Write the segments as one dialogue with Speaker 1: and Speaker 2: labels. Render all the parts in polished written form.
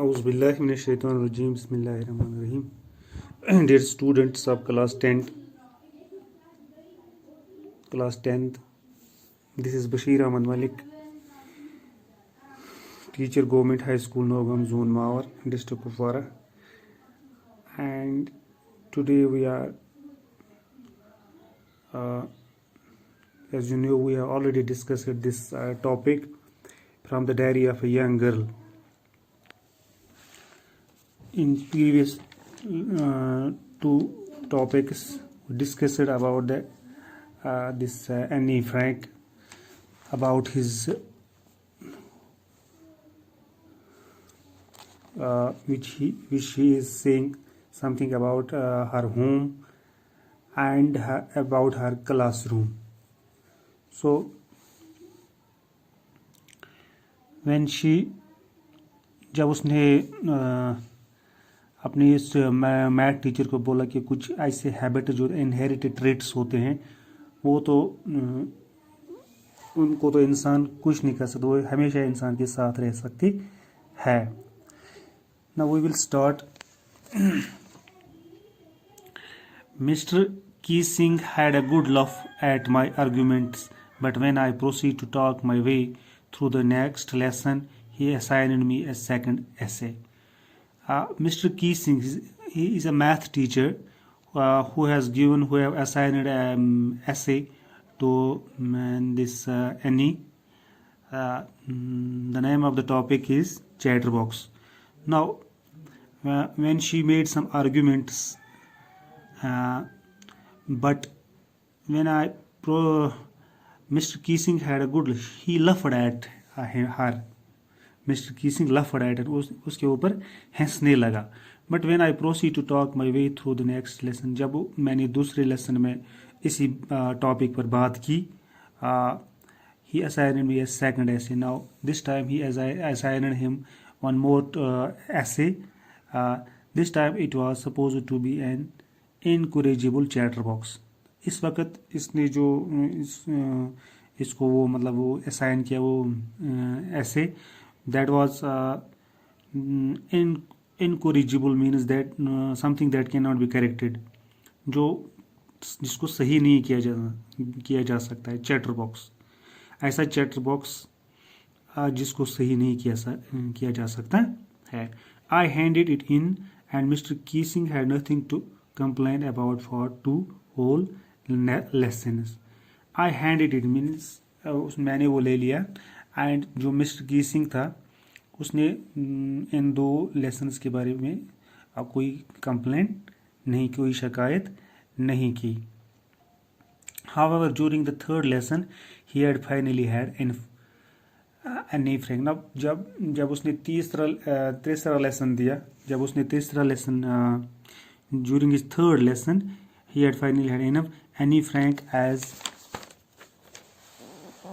Speaker 1: Auzubillahiminash-shaytanir-rajim. Bismillahir-rahmanir-rahim. Dear students of class 10th, this is Bashir Ahmad Malik, teacher, Government High School, Nogam, Zone Mawar, District Kupwara. And today we are, as you know, we have already discussed this topic from the diary of a young girl. In previous two topics, we discussed about this Annie Frank, about his which he is saying something about her home and about her classroom. So when जब उसने अपने इस math teacher को बोला कि कुछ ऐसे habit जो इनहेरिटेड ट्रेट्स होते हैं वो तो उनको तो इंसान कुछ नहीं कर सकता, वो हमेशा इंसान के साथ रह सकती है. Now we will start. Mr Keesing had a good laugh at my arguments, but when I proceed to talk my way through the next lesson he assigned me a second essay. Mr. Keesing, he is a math teacher who have assigned essay to this Annie. The name of the topic is Chatterbox. Now, when she made some arguments, but when Mr. Keesing had a good, he laughed at her. Mr Keesing laugh at उसके ऊपर हंसने लगा. But when I proceed to talk my way through the next lesson, जब मैंने दूसरे lesson में इसी topic पर बात की, he assigned me a second essay. Now this time he assigned him one more essay. This time it was supposed to be an incorrigible chatter box. इस वक्त इसने जो इसको वो मतलब वो असाइन किया वो essay, that was incorrigible means that something that cannot be corrected, जिसको सही नहीं किया जा सकता है. चैटर बॉक्स, ऐसा चैटर बॉक्स जिसको सही नहीं किया जा सकता है. I handed it in and Mr. Keesing had nothing to complain about for 2 whole lessons. I handed it means मैंने वो ले लिया, एंड जो मिस्टर कीसिंग था उसने इन 2 लेसन्स के बारे में कोई कंप्लेंट नहीं, कोई शिकायत नहीं की. However, during the third lesson, he had finally had Annie Frank. Now, जब उसने तीसरा लेसन दिया, जब उसने तीसरा lesson during his third lesson, he had finally had enough Annie Frank as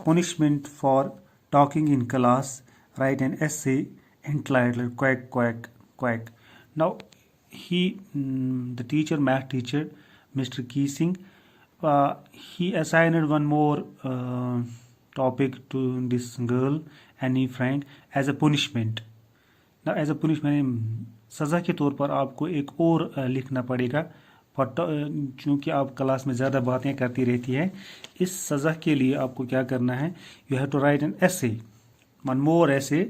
Speaker 1: punishment for talking in class, write an essay entitled Quack Quack Quack. Now the teacher, math teacher, Mr. Keesing, he assigned one more topic to this girl Annie Frank as a punishment. Now as a punishment, सज़ा के तौर पर आपको एक और लिखना पड़ेगा, चूँकि आप क्लास में ज़्यादा बातें करती रहती है. इस सज़ा के लिए आपको क्या करना है, you have to write an essay, one more essay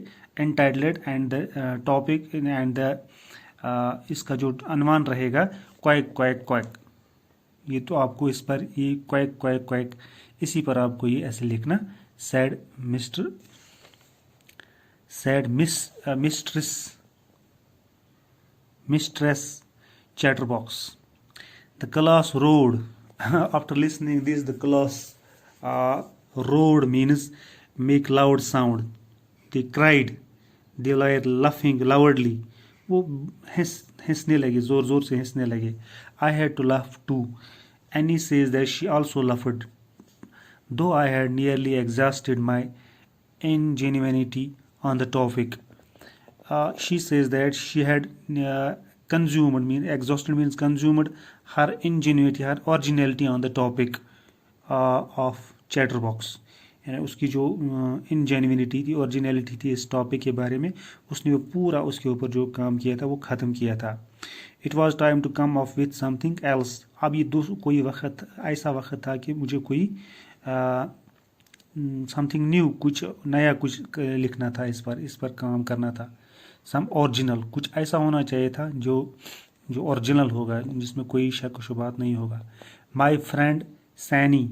Speaker 1: entitled and the topic and the इसका जो अनुमान रहेगा क्वैक क्वैक क्वैक. ये तो आपको इस पर ये क्वैक क्वैक क्वैक इसी पर आपको ये ऐसे लिखना. mistress Chatterbox. The class roared. After listening this, the class roared means make loud sound. They cried. They were laughing loudly. वो हंसने लगे, जोर जोर से हंसने लगे. I had to laugh too. Annie says that she also laughed, though I had nearly exhausted my ingenuity on the topic. She says that she had exhausted means consumed her ingenuity, her originality on the topic of Chatterbox. उसकी जो इनजेन्युइनिटी थी, originality थी इस topic के बारे में, उसने वो पूरा उसके ऊपर जो काम किया था वो ख़त्म किया था। It was time to come off with something else. अब ये कोई वक्त, ऐसा वक्त था कि मुझे कोई समथिंग न्यू, कुछ नया कुछ लिखना था, इस पर काम करना था। सम ओरिजिनल, कुछ ऐसा होना चाहिए था जो ओरिजिनल होगा, जिसमें कोई शक शुबात नहीं होगा। My friend Saini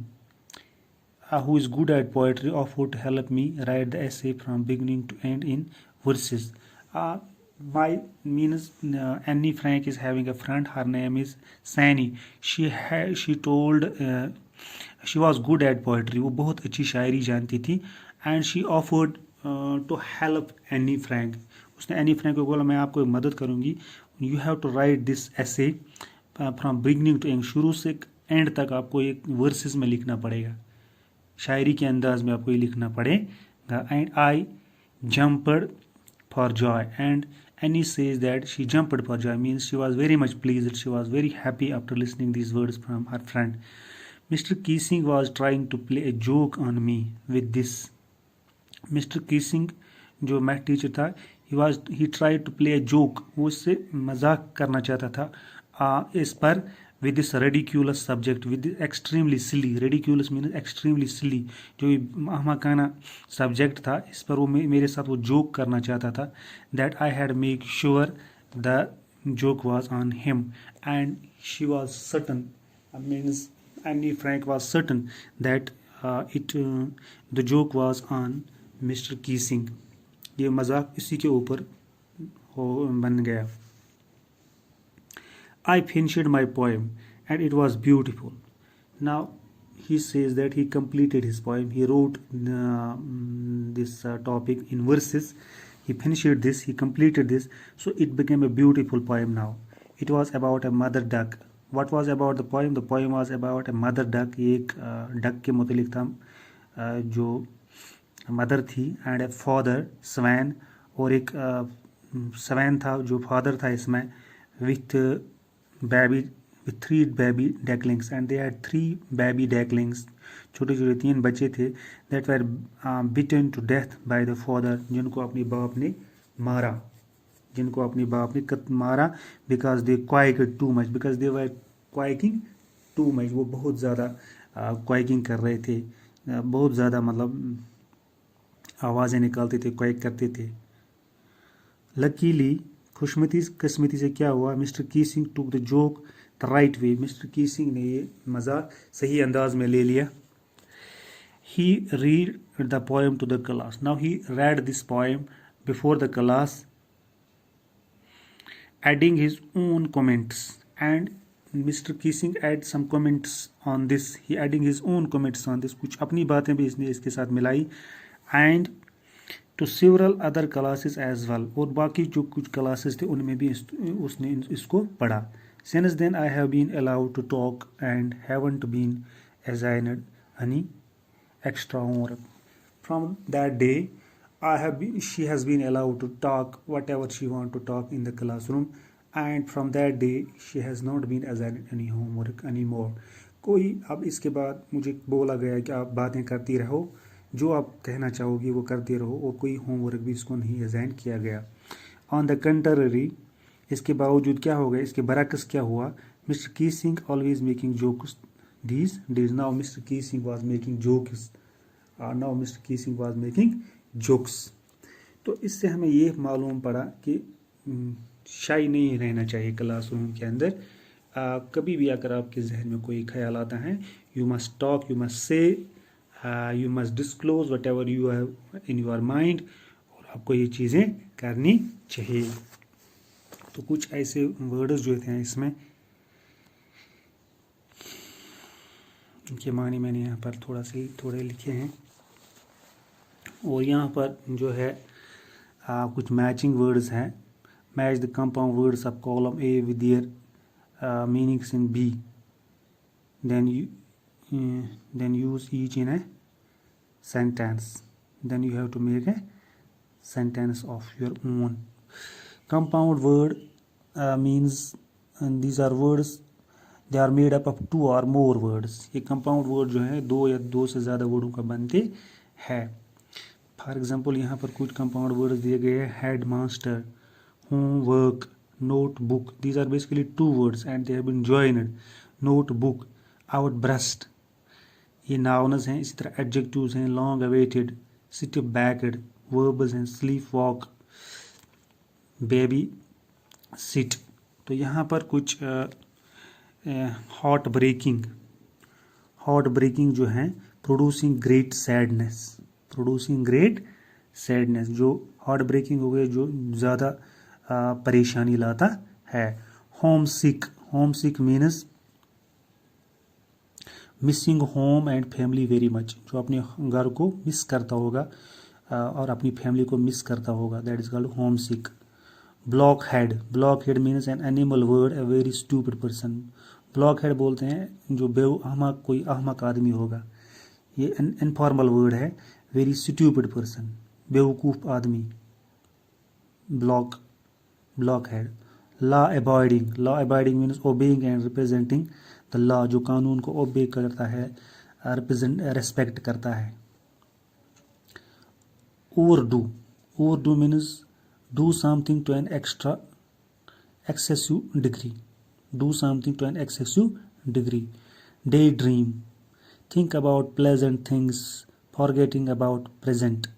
Speaker 1: who is good at poetry offered to help me write the essay from beginning to end in verses. My means Annie Frank is having a friend. Her name is Sani. She told she was good at poetry. वो बहुत अच्छी शायरी जानती थी. And she offered to help Annie Frank. उसने Annie Frank को बोला मैं आपको मदद करूँगी. You have to write this essay from beginning to end. शुरू से एंड तक आपको एक वर्सेस में लिखना पड़ेगा, शायरी के अंदाज में आपको ये लिखना पड़ेगा। And I jumped for Joy, and Annie says that she jumped for joy, means she was very much pleased, she was very happy after listening these words from her friend. Mr. Keesing was trying to play a joke on me with this. Mr. Keesing जो math teacher था, he tried to play a joke, वो इससे मजाक करना चाहता था इस पर, with this ridiculous subject, with this extremely silly, ridiculous means extremely silly, जो ahmakana subject था, इस पर वो मेरे साथ वो joke करना चाहता था। that I had make sure the joke was on him, and she was certain, means Annie Frank was certain that the joke was on Mr. Keesing. ये मजाक इसी के ऊपर बन गया। I finished my poem and it was beautiful. Now he says that he completed his poem. He wrote this topic in verses. He finished this, he completed this, so it became a beautiful poem now. It was about a mother duck. What was about the poem? The poem was about a mother duck. ये एक duck के मुतालिक था जो mother थी, and a father swan, और एक swan था जो फादर था इसमें, with baby, with 3 baby ducklings, and they had 3 baby ducklings, छोटे छोटे 3 बच्चे थे, that were beaten to death by the father, जिनको अपने बाप ने मारा, because they quaked too much, because they were quaking too much, वो बहुत ज़्यादा quaking कर रहे थे, बहुत ज़्यादा मतलब आवाज़ें निकालते थे, क्वैक करते थे। लकीली, किस्मती से क्या हुआ, Mr Keesing took the joke the right way, Mr Keesing ने ये मजाक सही अंदाज में ले लिया। He read the poem to the class. Now he read this poem before the class, adding his own comments, and Mr Keesing add some comments on this, he adding his own comments on this, कुछ अपनी बातें भी इसने इसके साथ मिलाई। And to several other classes as well, और बाकी जो कुछ क्लासेस थे उनमें भी उसने इसको पढ़ा। Since then I have been allowed to talk and haven't been assigned any extra homework. From that day she has been allowed to talk whatever she want to talk in the classroom, and from that day she has not been assigned any homework anymore. कोई अब इसके बाद मुझे बोला गया कि आप बातें करती रहो, जो आप कहना चाहोगी वो करते रहो, और कोई होमवर्क भी इसको नहीं असाइन किया गया। ऑन द कंट्ररी, इसके बावजूद क्या हो गया, इसके बरक्स क्या हुआ, Mr Keesing always making jokes these days. Now Mr. Keesing was making jokes. Now Mr. Keesing was making jokes. तो इससे हमें ये मालूम पड़ा कि शाई नहीं रहना चाहिए क्लासरूम के अंदर। कभी भी अगर आपके जहन में कोई ख्याल आता है, you must talk, you must say, you must disclose what ever you have in your mind, और आपको ये चीज़ें करनी चाहिए। तो कुछ ऐसे वर्ड्स जो थे इसमें, इनके मानी मैंने यहाँ पर थोड़े लिखे हैं, और यहाँ पर जो है कुछ मैचिंग वर्ड्स हैं। Match the compound words of column A with their meanings in B, then use each in a sentence, then you have to make a sentence of your own. Compound word means, and these are words, they are made up of 2 or more words. ये compound word जो है 2 या 2 से ज़्यादा वर्डों का बनते है। For example यहाँ पर कुछ कंपाउंड वर्ड्स दिए गए हैं, head master, homework, notebook. These are basically two words and they have been joined. Notebook, outburst, ये नाउन्स हैं। इसी तरह एडजेक्टिव्स हैं, long awaited, sit backed, verbs हैं, स्लीप वॉक, बेबी सिट। तो यहाँ पर कुछ हॉट ब्रेकिंग जो है, प्रोड्यूसिंग ग्रेट सैडनेस, जो हॉट ब्रेकिंग हो गया, जो ज़्यादा परेशानी लाता है। Home sick means missing home and family very much, जो अपने घर को मिस करता होगा और अपनी फैमिली को मिस करता होगा, that is called homesick. Blockhead means an animal word, a very stupid person. Blockhead बोलते हैं जो बेअहमक, कोई अहमक आदमी होगा। ये इनफॉर्मल वर्ड है, वेरी स्टूपिड पर्सन, बेवकूफ़ आदमी, blockhead. Law abiding means obeying and representing the law, जो कानून को ओबे करता है, रेस्पेक्ट करता है। Overdo means do something to an excessive degree। Daydream, think about pleasant things, forgetting about present।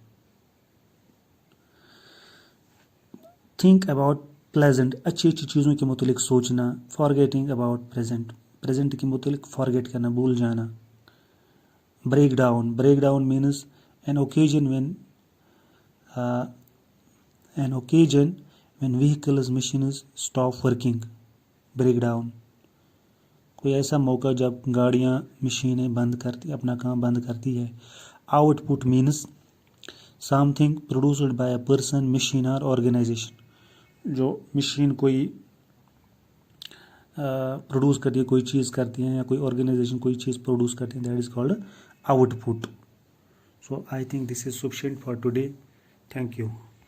Speaker 1: think about pleasant, अच्छी चीज़ों के मुतालिक सोचना, forgetting about present के मुतालिक forget करना, भूल जाना। breakdown means an occasion when vehicles machines stop working। breakdown, कोई ऐसा मौका जब गाड़ियाँ मशीनें अपना काम बंद करती है। Output means something produced by a person, machine और ऑर्गेनाइजेशन, जो मशीन कोई प्रोड्यूस करती है, कोई चीज़ करती है, या कोई ऑर्गेनाइजेशन कोई चीज़ प्रोड्यूस करती है, that is called output. So I think this is sufficient for today. Thank you.